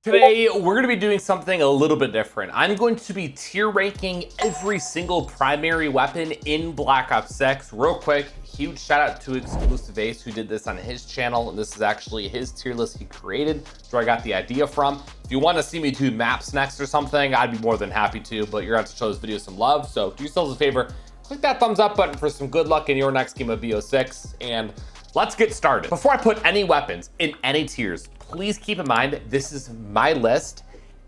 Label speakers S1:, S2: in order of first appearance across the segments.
S1: Today, we're going to be doing something a little bit different. I'm going to be tier ranking every single primary weapon in Black Ops 6. Real quick, huge shout out to Exclusive Ace who did this on his channel. And this is actually his tier list he created, where I got the idea from. If you want to see me do maps next or something, I'd be more than happy to, but you're going to have to show this video some love. So do yourselves a favor, click that thumbs up button for some good luck in your next game of BO6. And let's get started. Before I put any weapons in any tiers, please keep in mind, this is my list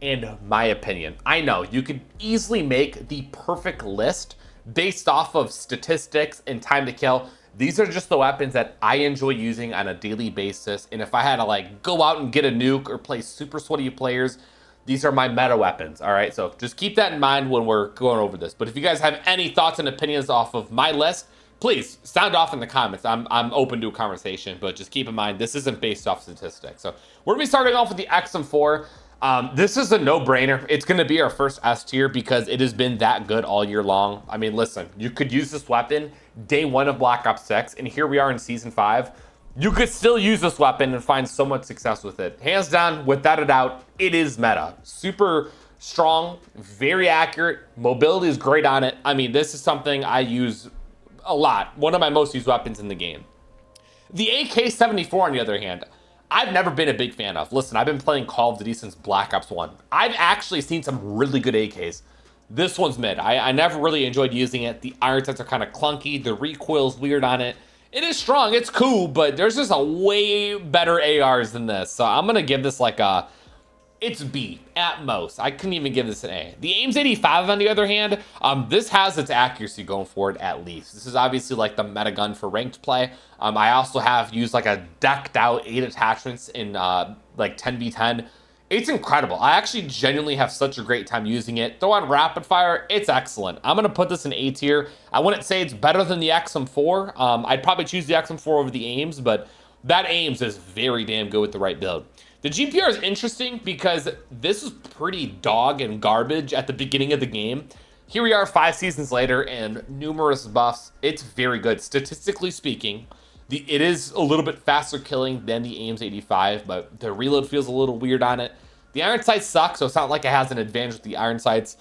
S1: and my opinion. I know you could easily make the perfect list based off of statistics and time to kill. These are just the weapons that I enjoy using on a daily basis. And if I had to like go out and get a nuke or play super sweaty players, these are my meta weapons. All right, so just keep that in mind when we're going over this. But if you guys have any thoughts and opinions off of my list, please sound off in the comments. I'm open to a conversation, but just keep in mind, this isn't based off statistics. So we're gonna be starting off with the XM4. This is a no-brainer. It's gonna be our first S tier because it has been that good all year long. I mean, listen, you could use this weapon day one of Black Ops 6, and here we are in season 5. You could still use this weapon and find so much success with it. Hands down, without a doubt, it is meta. Super strong, very accurate. Mobility is great on it. I mean, this is something I use a lot. One of my most used weapons in the game. The AK-74, on the other hand, I've never been a big fan of. Listen, I've been playing Call of Duty since Black Ops 1. I've actually seen some really good AKs. This one's mid. I never really enjoyed using it. The iron sights are kind of clunky. The recoil's weird on it. It is strong. It's cool, but there's just a way better ARs than this. So I'm going to give this like a... It's B at most. I couldn't even give this an A. The AIMS 85, on the other hand, this has its accuracy going for it at least. This is obviously like the meta gun for ranked play. I also have used like a decked out 8 attachments in like 10v10. It's incredible. I actually genuinely have such a great time using it. Throw on rapid fire, it's excellent. I'm gonna put this in A tier. I wouldn't say it's better than the XM4. I'd probably choose the XM4 over the AIMS, but that AIMS is very damn good with the right build. The GPR is interesting because this was pretty dog and garbage at the beginning of the game. Here we are 5 seasons later and numerous buffs. It's very good. Statistically speaking, it is a little bit faster killing than the AIMS 85, but the reload feels a little weird on it. The iron sights suck, so it's not like it has an advantage with the iron sights.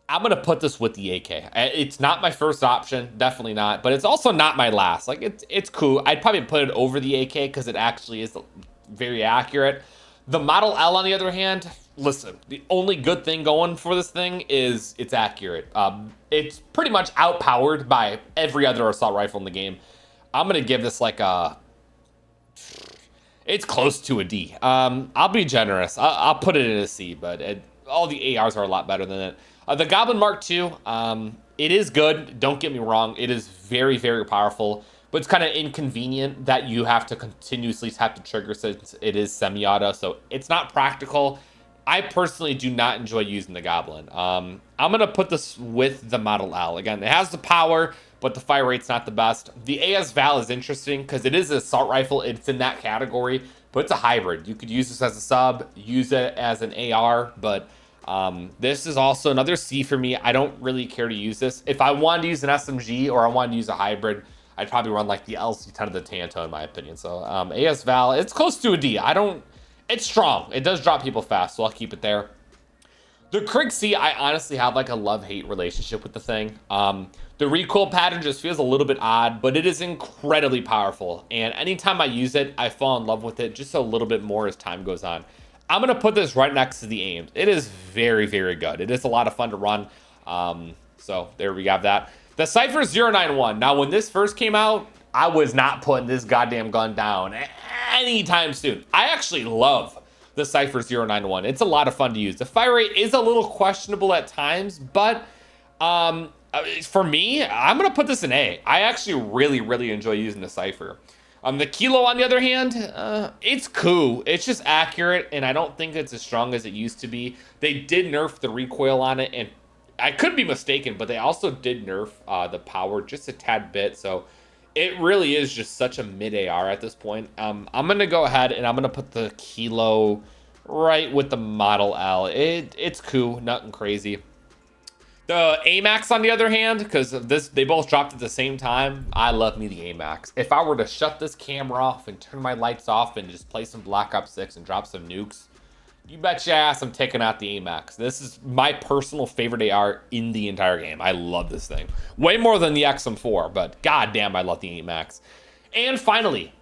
S1: I'm going to put this with the AK. It's not my first option, definitely not, but it's also not my last. Like, it's cool. I'd probably put it over the AK because it actually is very accurate. The Model L, on the other hand, listen, the only good thing going for this thing is it's accurate. It's pretty much outpowered by every other assault rifle in the game. I'm going to give this like a... It's close to a D. I'll be generous. I'll put it in a C, but all the ARs are a lot better than it. The Goblin Mark II, it is good. Don't get me wrong. It is very, very powerful. But it's kind of inconvenient that you have to continuously tap the trigger since it is semi-auto, so it's not practical. I personally do not enjoy using the Goblin. I'm going to put this with the Model L. Again, it has the power, but the fire rate's not the best. The AS Val is interesting because it is an assault rifle. It's in that category, but it's a hybrid. You could use this as a sub, use it as an AR, but this is also another C for me. I don't really care to use this. If I wanted to use an SMG or I wanted to use a hybrid, I'd probably run like the LC10 of the Tanto in my opinion. So AS Val, it's close to a D. It's strong. It does drop people fast, so I'll keep it there. The Krig C, I honestly have like a love-hate relationship with the thing. The recoil pattern just feels a little bit odd, but it is incredibly powerful. And anytime I use it, I fall in love with it just a little bit more as time goes on. I'm going to put this right next to the AIMS. It is very, very good. It is a lot of fun to run. So there we have that. The Cypher 091. Now, when this first came out, I was not putting this goddamn gun down anytime soon. I actually love the Cypher 091. It's a lot of fun to use. The fire rate is a little questionable at times, but for me, I'm going to put this in A. I actually really, really enjoy using the Cypher. The Kilo, on the other hand, it's cool. It's just accurate, and I don't think it's as strong as it used to be. They did nerf the recoil on it, and I could be mistaken, but they also did nerf the power just a tad bit, so it really is just such a mid-AR at this point. I'm going to go ahead, and I'm going to put the Kilo right with the Model L. It's cool, nothing crazy. The AMAX, on the other hand, because they both dropped at the same time, I love me the AMAX. If I were to shut this camera off and turn my lights off and just play some Black Ops 6 and drop some nukes, You bet your ass I'm taking out the AMAX. This is my personal favorite AR in the entire game. I love this thing. Way more than the XM4, but goddamn, I love the AMAX. And finally,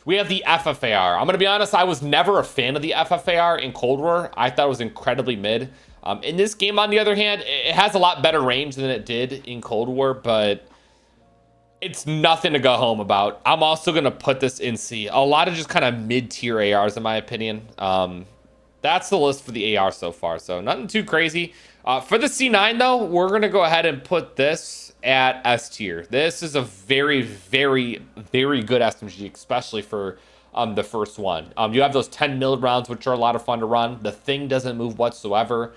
S1: we have the FFAR. I'm going to be honest, I was never a fan of the FFAR in Cold War. I thought it was incredibly mid. In this game, on the other hand, it has a lot better range than it did in Cold War, but it's nothing to go home about. I'm also going to put this in C. A lot of just kind of mid-tier ARs, in my opinion. That's the list for the AR so far, so nothing too crazy. For the C9, though, we're going to go ahead and put this at S tier. This is a very, very, very good SMG, especially for the first one. You have those 10 mil rounds, which are a lot of fun to run. The thing doesn't move whatsoever.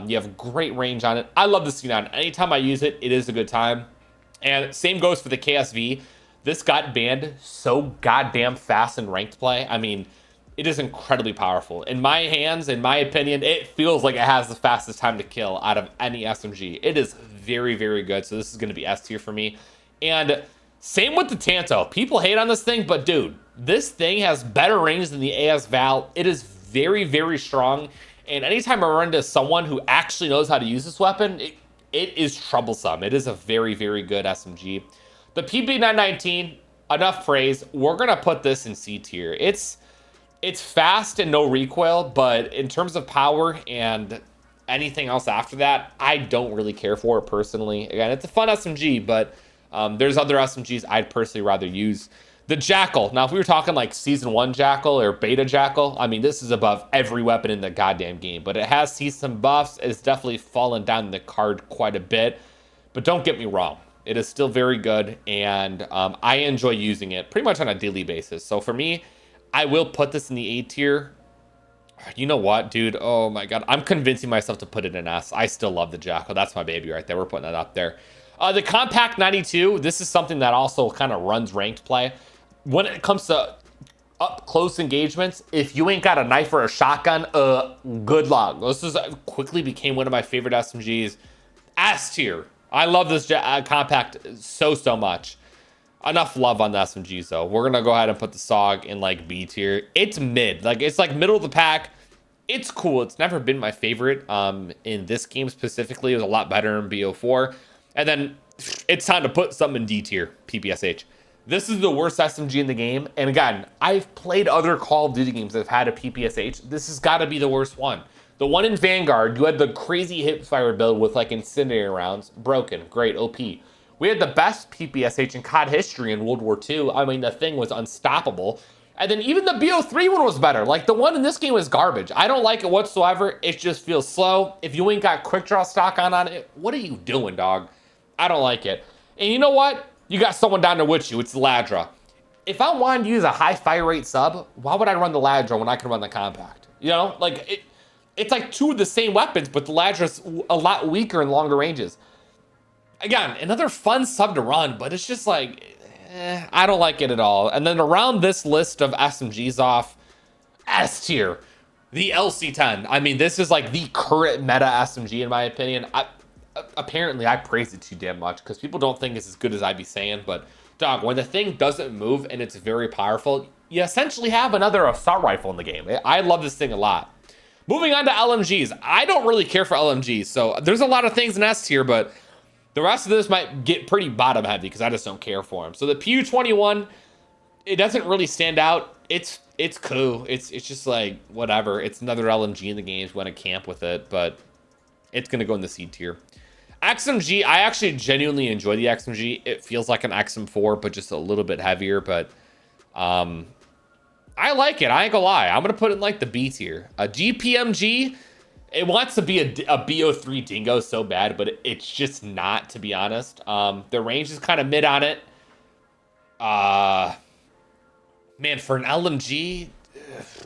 S1: You have great range on it. I love the C9. Anytime I use it, it is a good time. And same goes for the KSV. This got banned so goddamn fast in ranked play. I mean, it is incredibly powerful. In my hands, in my opinion, it feels like it has the fastest time to kill out of any SMG. It is very, very good. So this is going to be S tier for me. And same with the Tanto. People hate on this thing, but dude, this thing has better range than the AS Val. It is very, very strong. And anytime I run into someone who actually knows how to use this weapon, it is troublesome. It is a very, very good SMG. The PB919, enough praise. We're going to put this in C tier. It's fast and no recoil, but in terms of power and anything else after that, I don't really care for it personally. Again, it's a fun SMG, but there's other SMGs I'd personally rather use. The Jackal. Now, if we were talking like Season 1 Jackal or Beta Jackal, I mean, this is above every weapon in the goddamn game, but it has seen some buffs. It's definitely fallen down the card quite a bit, but don't get me wrong. It is still very good, and I enjoy using it pretty much on a daily basis. So for me, I will put this in the A tier. You know what, dude? Oh my god. I'm convincing myself to put it in S. I still love the Jackal. That's my baby right there. We're putting that up there. The Compact 92, this is something that also kind of runs ranked play. When it comes to up close engagements, if you ain't got a knife or a shotgun, good luck. This is quickly became one of my favorite SMGs. S tier. I love this Compact so much. Enough love on the SMGs though. We're gonna go ahead and put the SOG in like B tier. It's mid, like it's like middle of the pack. It's cool. It's never been my favorite. In this game specifically, it was a lot better in BO4. And then it's time to put something in D tier. PPSH. This is the worst SMG in the game. And again, I've played other Call of Duty games that have had a PPSH. This has got to be the worst one. The one in Vanguard, you had the crazy hipfire build with like incendiary rounds. Broken. Great. OP. We had the best PPSH in COD history in World War II. I mean, the thing was unstoppable. And then even the BO3 one was better. Like, the one in this game was garbage. I don't like it whatsoever. It just feels slow. If you ain't got quick draw stock on it, what are you doing, dog? I don't like it. And you know what? You got someone down there with you. It's the Ladra. If I wanted to use a high fire rate sub, why would I run the Ladra when I can run the Compact? You know? Like, it's like two of the same weapons, but the Ladra's a lot weaker in longer ranges. Again, another fun sub to run, but it's just like, I don't like it at all. And then around this list of SMGs off, S tier, the LC10. I mean, this is like the current meta SMG in my opinion. Apparently, I praise it too damn much because people don't think it's as good as I be saying. But dog, when the thing doesn't move and it's very powerful, you essentially have another assault rifle in the game. I love this thing a lot. Moving on to LMGs. I don't really care for LMGs, so there's a lot of things in S tier, but the rest of this might get pretty bottom heavy because I just don't care for them. So the PU-21, it doesn't really stand out. It's cool. It's just like whatever. It's another LMG in the game if you want to camp with it, but it's gonna go in the C tier. XMG, I actually genuinely enjoy the XMG. It feels like an XM4, but just a little bit heavier. But I like it. I ain't gonna lie. I'm gonna put it in like the B tier. A GPMG. It wants to be a BO3 dingo so bad, but it's just not, to be honest. The range is kind of mid on it. Man, for an LMG,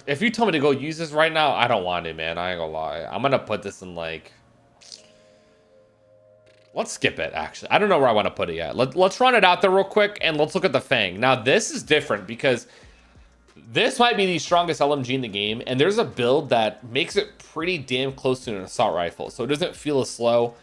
S1: if you told me to go use this right now, I don't want it, man. I ain't gonna lie. I'm gonna put this in like... Let's skip it, actually. I don't know where I want to put it yet. Let's run it out there real quick, and let's look at the Fang. Now, this is different because this might be the strongest LMG in the game, and there's a build that makes it pretty damn close to an assault rifle, so it doesn't feel as slow.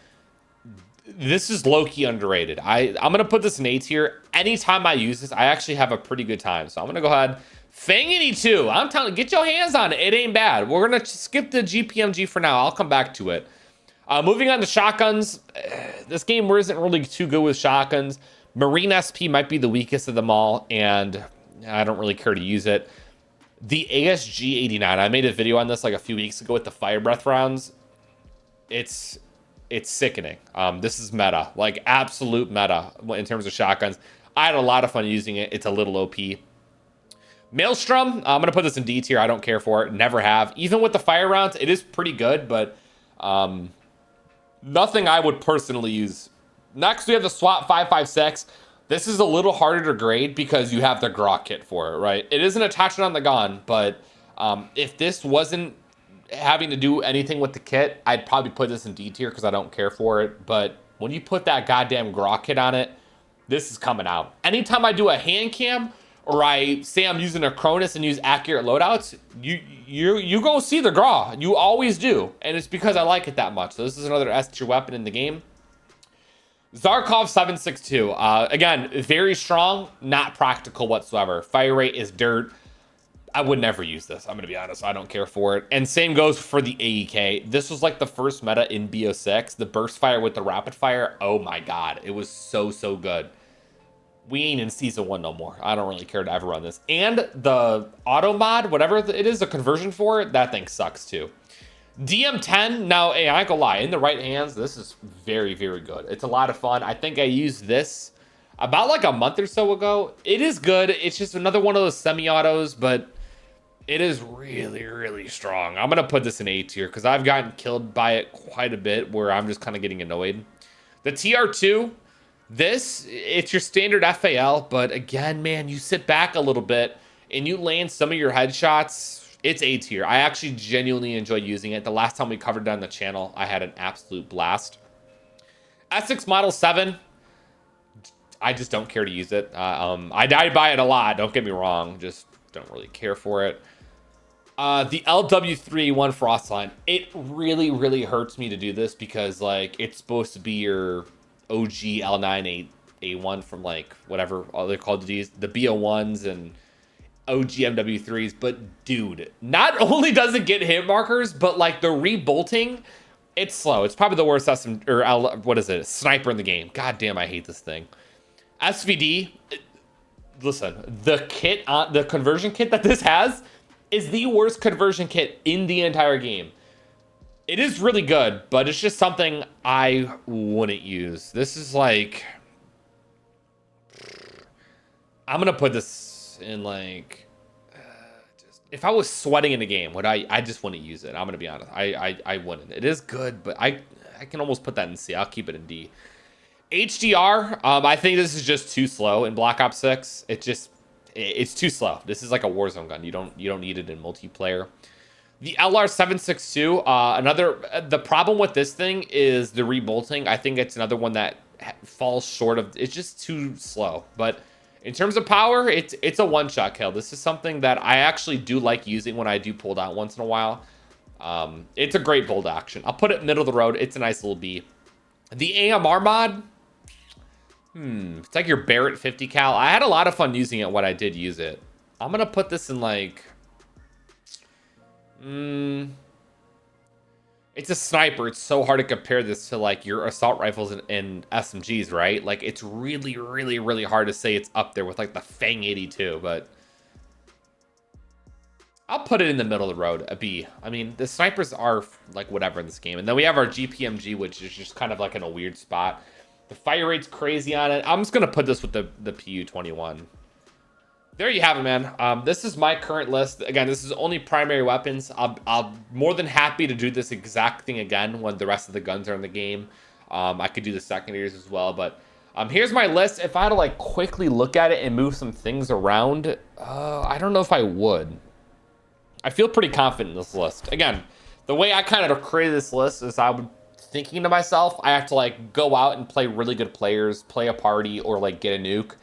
S1: This is low-key underrated. I'm going to put this in A tier. Anytime I use this, I actually have a pretty good time. So I'm going to go ahead, Fang 82. I'm telling you, get your hands on it. It ain't bad. We're going to skip the GPMG for now. I'll come back to it. Moving on to shotguns. This game isn't really too good with shotguns. Marine SP might be the weakest of them all, and I don't really care to use it. The ASG 89. I made a video on this like a few weeks ago with the fire breath rounds. It's sickening. This is meta, like absolute meta in terms of shotguns. I had a lot of fun using it. It's a little OP. Maelstrom, I'm going to put this in D tier. I don't care for it. Never have. Even with the fire rounds, it is pretty good, but nothing I would personally use. Next, we have the SWAT 556. This is a little harder to grade because you have the Grok kit for it, right? It is an attachment on the gun, but if this wasn't having to do anything with the kit, I'd probably put this in D tier because I don't care for it. But when you put that goddamn Grok kit on it, this is coming out. Anytime I do a hand cam, or I say I'm using a Cronus and use accurate loadouts, you go see the Graw. You always do. And it's because I like it that much. So this is another S tier weapon in the game. Zarkov 762. Again, very strong, not practical whatsoever. Fire rate is dirt. I would never use this. I'm going to be honest. I don't care for it. And same goes for the AEK. This was like the first meta in BO6. The burst fire with the rapid fire. Oh my God. It was so good. We ain't in season 1 no more. I don't really care to ever run this. And the auto mod, whatever it is, the conversion for it, that thing sucks too. DM10, now, hey, I ain't gonna lie, in the right hands, this is very good. It's a lot of fun. I think I used this about like a month or so ago. It is good. It's just another one of those semi-autos, but it is really strong. I'm gonna put this in A tier because I've gotten killed by it quite a bit where I'm just kind of getting annoyed. The TR2, it's your standard FAL, but again, man, you sit back a little bit and you land some of your headshots. It's A tier. I actually genuinely enjoy using it. The last time we covered it on the channel, I had an absolute blast. Essex Model 7, I just don't care to use it. I buy it a lot, don't get me wrong, just don't really care for it. The LW3A1 Frostline, it really hurts me to do this because like it's supposed to be your OG L9A1 from like whatever they're called, these the BO1s and OG MW3s. But dude, not only does it get hit markers, but like the rebolting, it's slow. It's probably the worst sniper in the game. God damn, I hate this thing. SVD, listen, the conversion kit that this has is the worst conversion kit in the entire game. It is really good, but it's just something I wouldn't use. This is like, I'm gonna put this in like, if I was sweating in a game, I just wouldn't use it. I'm gonna be honest. I wouldn't. It is good, but I can almost put that in C. I'll keep it in D. HDR, I think this is just too slow in Black Ops 6. It's too slow. This is like a Warzone gun. You don't need it in multiplayer. The LR762, the problem with this thing is the rebolting. I think it's another one that falls short of, it's just too slow. But in terms of power, it's a one-shot kill. This is something that I actually do like using when I do pull out once in a while. It's a great bolt action. I'll put it middle of the road. It's a nice little B. The AMR mod, it's like your Barrett 50 cal. I had a lot of fun using it when I did use it. I'm gonna put this in like, it's a sniper. It's so hard to compare this to like your assault rifles and SMGs, right? Like it's really hard to say it's up there with like the Fang 82, but I'll put it in the middle of the road, a B. I mean, the snipers are like whatever in this game. And then we have our GPMG, which is just kind of like in a weird spot. The fire rate's crazy on it. I'm just going to put this with the PU-21. There you have it, man. This is my current list. Again, this is only primary weapons. I'll more than happy to do this exact thing again when the rest of the guns are in the game. I could do the secondaries as well, but here's my list. If I had to like quickly look at it and move some things around, I don't know if I would. I feel pretty confident in this list. Again, the way I kind of created this list is I would thinking to myself, I have to like go out and play really good players, play a party, or like get a nuke.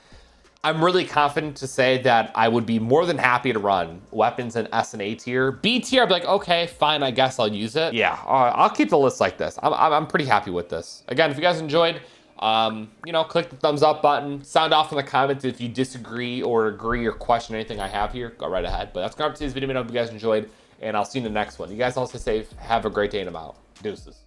S1: I'm really confident to say that I would be more than happy to run weapons in S and A tier. B tier, I'd be like, okay, fine, I guess I'll use it. Yeah, I'll keep the list like this. I'm pretty happy with this. Again, if you guys enjoyed, You know, click the thumbs up button, sound off in the comments if you disagree or agree or question anything I have here. Go right ahead. But that's gonna be today's video. I hope you guys enjoyed, and I'll see you in the next one. You guys all stay safe. Have a great day, and I'm out. Deuces.